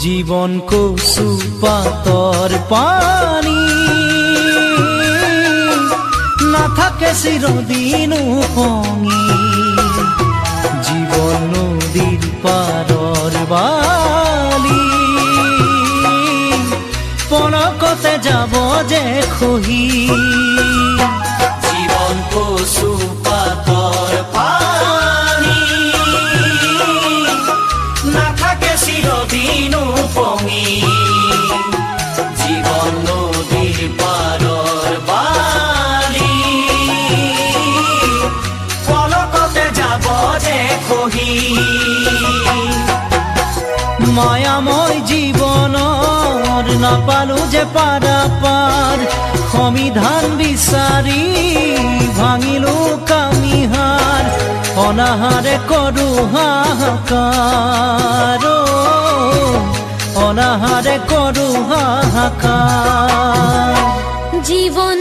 জীবন কচু পাতৰ পানী নাথাকে চিৰদিন উপঙি জীবন নদীৰ পাৰৰ বালি পলকতে যাব যে খহি জীবন কচু পাতৰ পানী নাথাকে চিৰদিন উপঙি জীবন নদীৰ পাৰৰ বালি পলকতে যাব যে খহি মায়াময় জীৱনৰ নাপালো যে পাৰাপাৰ সমিধান বিচাৰি ভাঙিলো কামিহাৰ অনাহাৰে কৰো হাহাকাৰ অনাহাৰে কৰো হাহাকাৰ জীবন